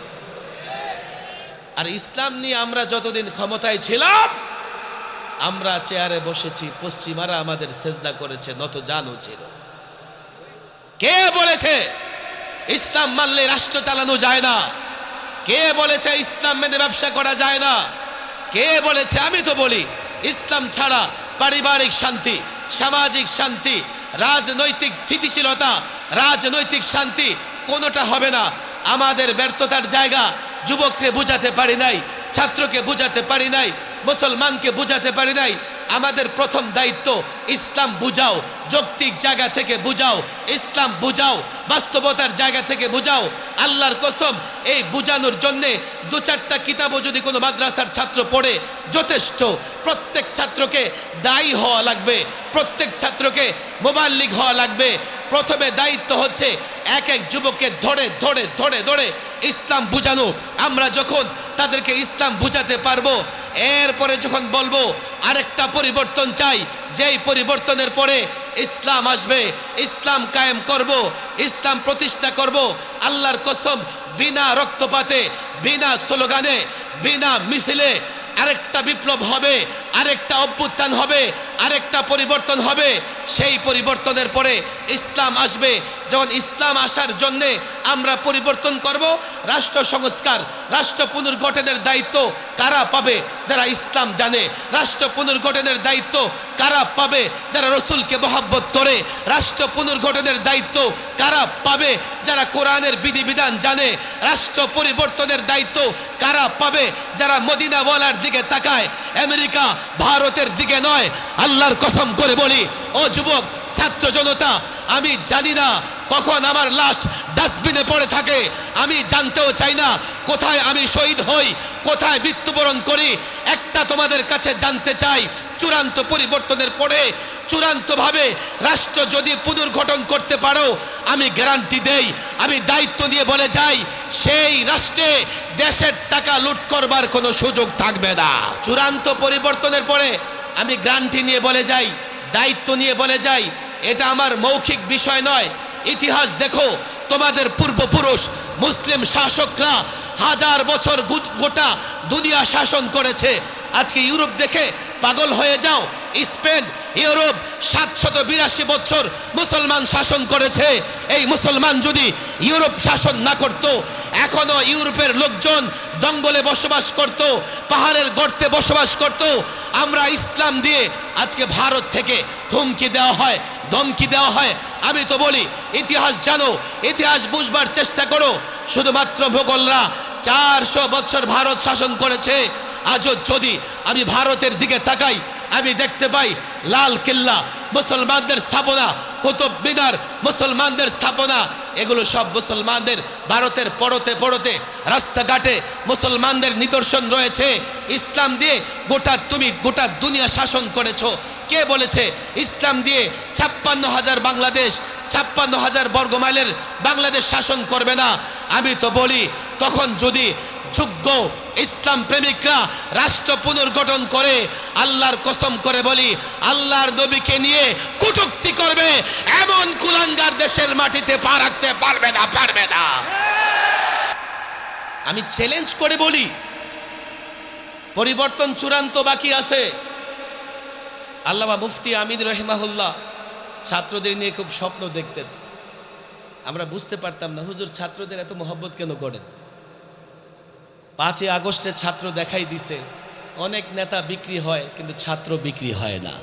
আর ইসলাম নিয়ে আমরা যতদিন ক্ষমতায় ছিলাম, আমরা চেয়ারে বসেছি, পশ্চিমারা আমাদের সেজদা করেছে, নত জানু ছিল। কে বলেছে ইসলাম মানলে রাষ্ট্র চালানো যায় না? কে বলেছে ইসলাম মেনে ব্যবসা করা যায় না? কে বলেছে? আমি তো বলি ইসলাম ছাড়া পারিবারিক শান্তি, সামাজিক শান্তি, রাজনৈতিক স্থিতিশীলতা, রাজনৈতিক শান্তি কোনোটা হবে না। আমাদের ব্যর্থতার জায়গা যুবককে বুঝাতে পারি নাই, ছাত্রকে বুঝাতে পারি নাই, মুসলমানকে বুঝাতে পারি নাই। আমাদের প্রথম দায়িত্ব ইসলাম বুঝাও, যৌক্তিক জায়গা থেকে বুঝাও, ইসলাম বুঝাও, বাস্তবতার জায়গা থেকে বুঝাও। আল্লাহর কসম, এই বুঝানোর জন্যে 2-4টা কিতাবও যদি কোনো মাদ্রাসার ছাত্র পড়ে যথেষ্ট। প্রত্যেক ছাত্রকে দায়ী হওয়া লাগবে, প্রত্যেক ছাত্রকে মুবাল্লিগ হওয়া লাগবে। প্রথমে দায়িত্ব হচ্ছে এক এক যুবককে ধরে ধরে ধরে ধরে ইসলাম বুঝানো। আমরা যখন তাদেরকে ইসলাম বুঝাতে পারবো, এরপরে যখন বলবো আরেকটা পরিবর্তন চাই, যেই পরিবর্তনের পরে ইসলাম আসবে, ইসলাম কায়েম করব, ইসলাম প্রতিষ্ঠা করব। আল্লাহর কসম, বিনা রক্তপাতে, বিনা স্লোগানে, বিনা মিছিলে আরেকটা বিপ্লব হবে, আরেকটা অভ্যুত্থান হবে, আরেকটা পরিবর্তন হবে। সেই পরিবর্তনের পরে ইসলাম আসবে। যখন ইসলাম আসার জন্যে আমরা পরিবর্তন করব, রাষ্ট্র সংস্কার, রাষ্ট্র পুনর্গঠনের দায়িত্ব কারা পাবে? যারা ইসলাম জানে। রাষ্ট্র পুনর্গঠনের দায়িত্ব কারা পাবে? যারা রসুলকে মহব্বত করে। রাষ্ট্র পুনর্গঠনের দায়িত্ব কারা পাবে? যারা কোরআনের বিধিবিধান জানে। রাষ্ট্র পরিবর্তনের দায়িত্ব কারা পাবে? যারা মদিনাওয়ালার দিকে তাকায়, আমেরিকা ভারতের দিকে নয়। আল্লাহর কসম করে বলি, ও যুবক, ছাত্র জনতা, আমি জানি না কখন আমার লাশ ডাস্টবিনে পড়ে থাকে। আমি জানতেও চাই না কোথায় আমি শহীদ হই, কোথায় মৃত্যুবরণ করি। একটা তোমাদের কাছে জানতে চাই, চূড়ান্ত পরিবর্তনের পরে চূড়ান্তভাবে রাষ্ট্র যদি পুনর্গঠন করতে পারো, আমি গ্যারান্টি দেই, আমি দায়িত্ব নিয়ে বলে যাই, সেই রাষ্ট্রে দেশের টাকা লুট করবার কোনো সুযোগ থাকবে না। চূড়ান্ত পরিবর্তনের পরে আমি গ্যারান্টি নিয়ে বলে যাই, দায়িত্ব নিয়ে বলে যাই, এটা আমার মৌখিক বিষয় নয়। ইতিহাস দেখো, তোমাদের পূর্বপুরুষ মুসলিম শাসকরা 1000 বছর গোটা দুনিয়া শাসন করেছে। আজকে ইউরোপ দেখে পাগল হয়ে যাও। স্পেন, ইউরোপ 782 বছর মুসলমান শাসন করেছে। এই মুসলমান যদি ইউরোপ শাসন না করত, এখনো ইউরোপের লোকজন জঙ্গলে বসবাস করত, পাহাড়ের গর্তে বসবাস করত। আমরা ইসলাম দিয়ে আজকে ভারত থেকে হুমকি দেওয়া হয়, ধমকি দেওয়া হয়। আমি তো বলি, ইতিহাস জানো, ইতিহাস বুঝবার চেষ্টা করো। শুধুমাত্র মোগলরা 400 বছর ভারত শাসন করেছে। আজও যদি আমি ভারতের দিকে তাকাই, আমি দেখতে পাই লাল কেল্লা মুসলমানদের স্থাপনা, কুতুব মিনার মুসলমানদের স্থাপনা। এগুলো সব মুসলমানদের। ভারতের পড়তে পড়তে রাস্তাঘাটে মুসলমানদের নিদর্শন রয়েছে। ইসলাম দিয়ে তুমি গোটা দুনিয়া শাসন করেছো। কে বলেছে ইসলাম দিয়ে 56,000 বাংলাদেশ, 56,000 বর্গমাইলের বাংলাদেশ শাসন করবে না? আমি তো বলি, তখন যদি যোগ্য ইসলাম প্রেমিকরা রাষ্ট্র পুনর্গঠন করে, আল্লাহর কসম করে বলি, আল্লাহর নবীকে নিয়ে কটূক্তি করবে এমন কুলাঙ্গার দেশের মাটিতে পা রাখতে পারবে না, পারবে না। আমি চ্যালেঞ্জ করে বলি, পরিবর্তন চূড়ান্ত বাকি আছে। আল্লামা মুফতি আমিন রহিমাহুল্লাহ ছাত্রদের নিয়ে খুব স্বপ্ন দেখতেন। আমরা বুঝতে পারতাম না, হুজুর ছাত্রদের এত মহব্বত কেন করেন? 5ই আগস্টে ছাত্র দেখাই দিছে, অনেক নেতা বিক্রি হয় কিন্তু ছাত্র বিক্রি হয় না।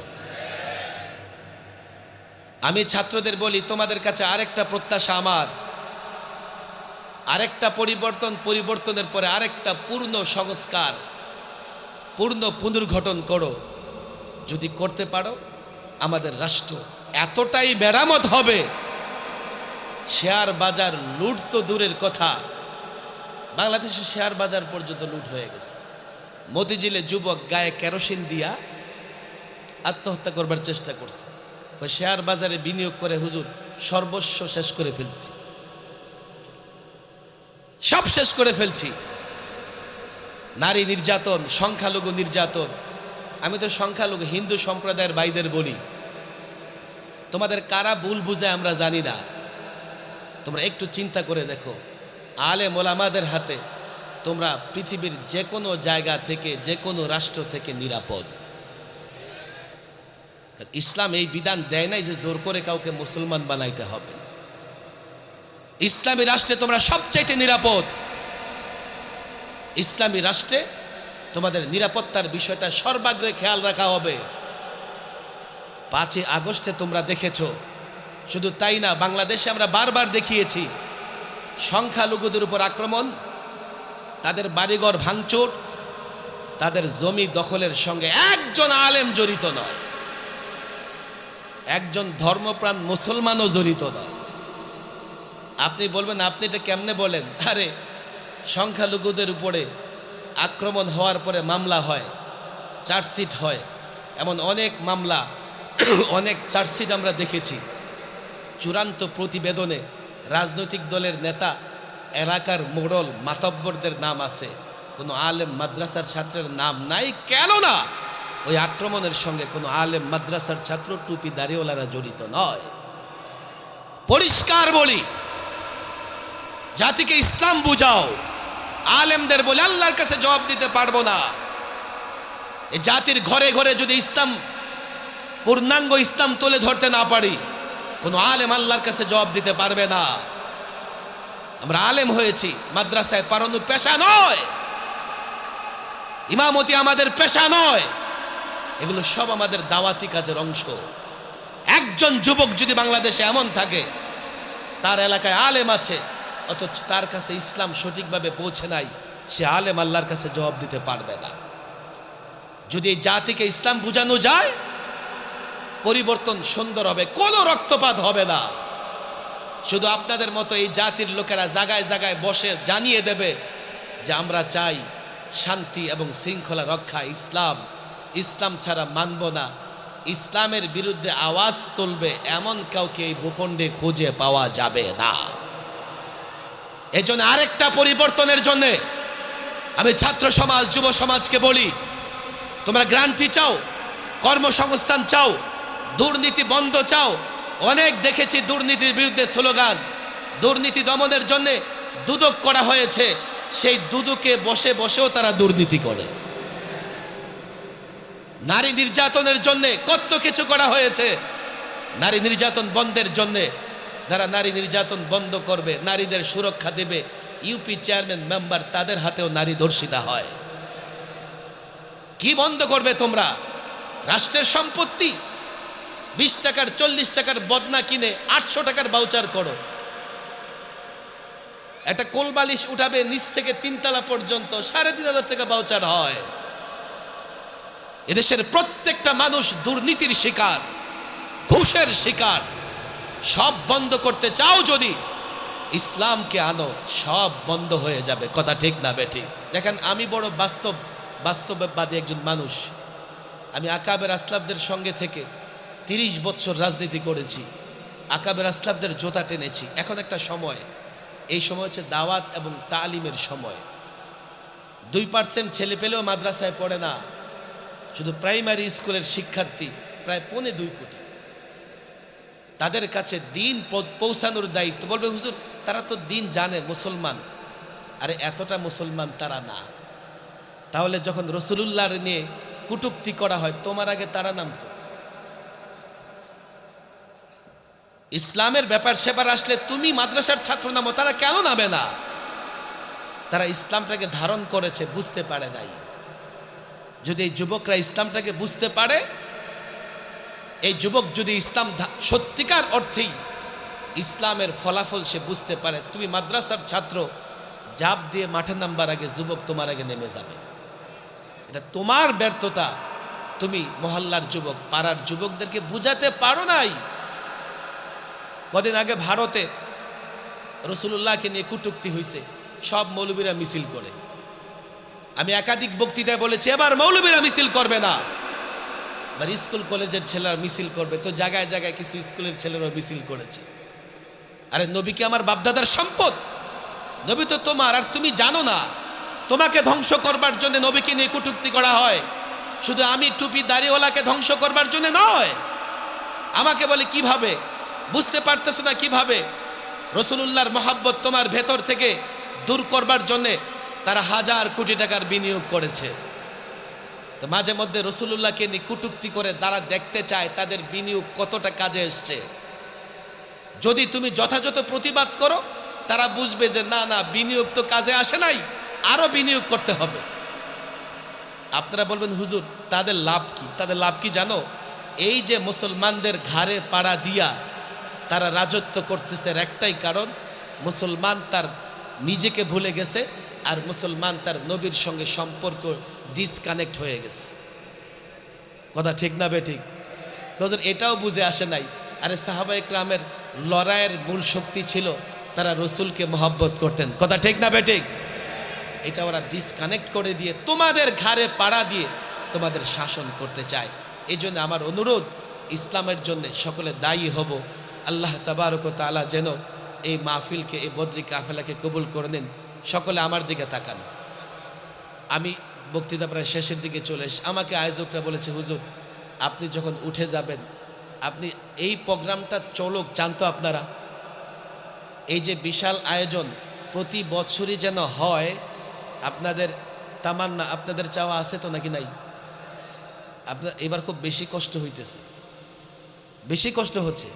আমি ছাত্রদের বলি, তোমাদের কাছে আরেকটা প্রত্যাশা আমার, আরেকটা পরিবর্তন, পরিবর্তনের পরে আরেকটা পূর্ণ সংস্কার, পূর্ণ পুনর্গঠন করো। যদি করতে পারো, আমাদের রাষ্ট্র এতটাই মেরামত হবে, শেয়ার বাজার লুট তো দূরের কথা, বাংলাদেশের শেয়ার বাজার পর্যন্ত লুট হয়ে গেছে। মতিঝিলে যুবক গায়ে কেরোসিন দিয়া আত্মহত্যা করবার চেষ্টা করছে। ওই শেয়ার বাজারে বিনিয়োগ করে হুজুর সর্বস্ব শেষ করে ফেলছি, সব শেষ করে ফেলছি। নারী নির্যাতন, সংখ্যালঘু নির্যাতন। আমি তো সংখ্যালঘু হিন্দু সম্প্রদায়ের ভাইদের বলি, তোমাদের কারা ভুল বুঝে আমরা জানি না, তোমরা একটু চিন্তা করে দেখো, আলেম ওলামাদের হাতে তোমরা পৃথিবীর যে কোনো জায়গা থেকে, যে কোনো রাষ্ট্র থেকে নিরাপদ। ইসলাম এই বিধান দেয় নাই যে জোর করে কাউকে মুসলমান বানাইতে হবে। ইসলামী রাষ্ট্রে তোমরা সবচাইতে নিরাপদ। ইসলামী রাষ্ট্রে তোমাদের নিরাপত্তার বিষয়টা সর্বাগ্রে খেয়াল রাখা হবে। 5ই আগস্টে তোমরা দেখেছো, শুধু তাই না, বাংলাদেশে আমরা বারবার দেখিয়েছি সংখ্যালঘুদের উপর আক্রমণ, তাদের বাড়িঘর ভাঙচুর, তাদের জমি দখলের সঙ্গে একজন আলেম জড়িত নয়, একজন ধর্মপ্রাণ মুসলমানও জড়িত নয়। আপনি বলবেন, আপনি এটা কেমনে বলেন? আরে সংখ্যালঘুদের উপরে আক্রমণ হওয়ার পরে মামলা হয়, চার্জশিট হয়, এমন অনেক মামলা, অনেক চার্জশিট আমরা দেখেছি। চূড়ান্ত প্রতিবেদনে রাজনৈতিক দলের নেতা, এলাকার মোড়ল, মাতব্বরদের নাম আছে, কোনো আলেম মাদ্রাসার ছাত্রের নাম নাই। কেন না? ওই আক্রমণের সঙ্গে কোনো আলেম মাদ্রাসার ছাত্র, টুপি দাড়িওয়ালারা জড়িত নয়। পরিষ্কার বলি, জাতিকে ইসলাম বুঝাও। আলেমদের বলে আল্লাহর কাছে জবাব দিতে পারবো না। এই জাতির ঘরে ঘরে যদি ইসলাম, পূর্ণাঙ্গ ইসলাম তুলে ধরতে না পারি, কোনো আলেম আল্লাহর কাছে জবাব দিতে পারবে না। আমরা আলেম হয়েছি, মাদ্রাসায় পড়ানো পেশা নয়, ইমামতি আমাদের পেশা নয়, এগুলো সব আমাদের দাওয়াতি কাজের অংশ। একজন যুবক যদি বাংলাদেশে এমন থাকে, তার এলাকায় আলেম আছে, অথচ তার কাছে ইসলাম সঠিকভাবে পৌঁছে নাই, সে আলেম আল্লাহর কাছে জবাব দিতে পারবে না। যদি এই জাতিকে ইসলাম বুঝানো যায়, পরিবর্তন সুন্দর হবে, কোনো রক্তপাত হবে না। শুধু আপনাদের মতো এই জাতির লোকেরা জায়গায় জায়গায় বসে জানিয়ে দেবে যে আমরা চাই শান্তি এবং শৃঙ্খলা রক্ষা, ইসলাম, ইসলাম ছাড়া মানব না, ইসলামের বিরুদ্ধে আওয়াজ তুলবে এমন কাউকে এই ভূখণ্ডে খুঁজে পাওয়া যাবে না। এজন্য আরেকটা পরিবর্তনের জন্য আমি ছাত্র সমাজ, যুব সমাজকে বলি, তোমরা গ্রান্টি চাও, কর্মসংস্থান চাও, দুর্নীতি বন্ধ চাও। অনেক দেখেছি দুর্নীতির বিরুদ্ধে স্লোগান, দুর্নীতি দমনের জন্য দুদক করা হয়েছে, সেই দুদকে বসে বসেও তারা দুর্নীতি করে। নারী নির্যাতনের জন্য কত কিছু করা হয়েছে, নারী নির্যাতন বন্ধের জন্য। যারা নারী নির্যাতন বন্ধ করবে, নারীদের সুরক্ষা দেবে, ইউপি চেয়ারম্যান মেম্বার, তাদের হাতেও নারী ধর্ষিতা হয়। কি বন্ধ করবে তোমরা? রাষ্ট্রের সম্পত্তি 20 টাকার 40 টাকার বদনা কিনে 800 টাকার বাউচার করো। একটা কোলবালিশ উঠাবে নিচ থেকে 3 তলা পর্যন্ত 3,500 টাকা বাউচার হয়। এদেশের প্রত্যেকটা মানুষ দুর্নীতির শিকার, ঘুষের শিকার। সব বন্ধ করতে চাও যদি ইসলামকে আনো, সব বন্ধ হয়ে যাবে। কথা ঠিক না বেঠিক? দেখেন, আমি বড় বাস্তববাদী একজন মানুষ। আমি আকাবের আসলাফদের সঙ্গে থেকে 30 বছর রাজনীতি করেছি, আকাবের আসলাফদের জোতা টেনেছি। এখন একটা সময়, এই সময় হচ্ছে দাওয়াত এবং তালিমের সময়। 2% ছেলে পেলেও মাদ্রাসায় পড়ে না, শুধু প্রাইমারি স্কুলের শিক্ষার্থী প্রায় 1.25 কোটি। তাদের কাছে দিন পৌঁছানোর দায়িত্ব। বলবে হুজুর তারা তো দিন জানে, মুসলমান। আরে এতটা মুসলমান তারা না। তাহলে যখন রসুলুল্লাহর নিয়ে কটূক্তি করা হয়, তোমার আগে তারা নামতো? ইসলামের ব্যাপার সেবার আসলে তুমি মাদ্রাসার ছাত্র নামো, তারা কেন নামে না? তারা ইসলামটাকে ধারণ করেছে, বুঝতে পারে নাই। যদি এই যুবকরা ইসলামটাকে বুঝতে পারে, এই যুবক যদি ইসলাম সত্যিকার অর্থেই ইসলামের ফলাফল সে বুঝতে পারে, তুমি মাদ্রাসার ছাত্র জাপ দিয়ে মাঠে নামবার আগে যুবক তোমার আগে নেমে যাবে। এটা তোমার ব্যর্থতা। তুমি মহল্লার যুবক, পাড়ার যুবকদেরকে বুঝাতে পারো নাই। কদিন আগে ভারতে রসুলুল্লাহকে নিয়ে কটূক্তি হয়েছে, সব মৌলবীরা মিছিল করে। আমি একাধিক বক্তৃতায় বলেছি এবার মৌলবীরা মিছিল করবে না, এবার স্কুল কলেজের ছেলেরা মিছিল করবে। তো জায়গায় জায়গায় কিছু স্কুলের ছেলেরাও মিছিল করেছে। আরে নবী কি আমার বাপদাদার সম্পদ? নবী তো তোমার, আর তুমি জানো না। তোমাকে ধ্বংস করবার জন্য নবীকে নিয়ে কটূক্তি করা হয়, শুধু আমি টুপি দাড়িওয়ালাকে ধ্বংস করবার জন্য নয়। আমাকে বলে কিভাবে বুঝতে পারতেছো না? কিভাবে রসুলুল্লাহর মহাব্বত তোমার ভেতর থেকে দূর করবার জন্যে তারা 1000 কোটি টাকার বিনিয়োগ করেছে। তো মাঝে মধ্যে রসুলুল্লাহকে নিয়ে কটূক্তি করে তারা দেখতে চায় তাদের বিনিয়োগ কতটা কাজে এসছে। যদি তুমি যথাযথ প্রতিবাদ করো, তারা বুঝবে যে না না, বিনিয়োগ তো কাজে আসে নাই, আরো বিনিয়োগ করতে হবে। আপনারা বলবেন হুজুর তাদের লাভ কি? তাদের লাভ কি জানো? এই যে মুসলমানদের ঘাড়ে পাড়া দিয়া তারা রাজত্ব করতেছে, একটাই কারণ, মুসলমান তার নিজেকে ভুলে গেছে, আর মুসলমান তার নবীর সঙ্গে সম্পর্ক ডিসকানেক্ট হয়ে গেছে। কথা ঠিক না বেঠিক? হুজুর এটাও বুঝে আসে নাই। আরে সাহাবা ইকরামের লড়াইয়ের মূল শক্তি ছিল তারা রসুলকে মহব্বত করতেন। কথা ঠিক না বেঠিক? এটা ওরা ডিসকানেক্ট করে দিয়ে তোমাদের ঘাড়ে পাড়া দিয়ে তোমাদের শাসন করতে চায়। এই জন্য আমার অনুরোধ, ইসলামের জন্য সকলে দায়ী হব। আল্লাহ তাবারক ওয়া তাআলা যেন এই মাহফিলকে, এই বদরি কাফেলাকে কবুল করে নেন। সকলে আমার দিকে তাকান। আমি বক্তৃতা প্রায় শেষের দিকে চলে এসে আমাকে আয়োজকরা বলেছে হুজুর আপনি যখন উঠে যাবেন, আপনি এই প্রোগ্রামটা চলুক, জানতো আপনারা? এই যে বিশাল আয়োজন প্রতি বছরই যেন হয়, আপনাদের তামান্না, আপনাদের চাওয়া আছে তো নাকি নাই? আপনার এবার খুব বেশি কষ্ট হইতেছে, বেশি কষ্ট হচ্ছে।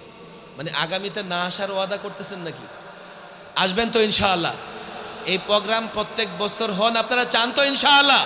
মানে আগামীতে না আসার ওয়াদা করতেছেন নাকি? আসবেন তো ইনশাআল্লাহ? এই প্রোগ্রাম প্রত্যেক বছর হন, আপনারা চান তো ইনশাআল্লাহ?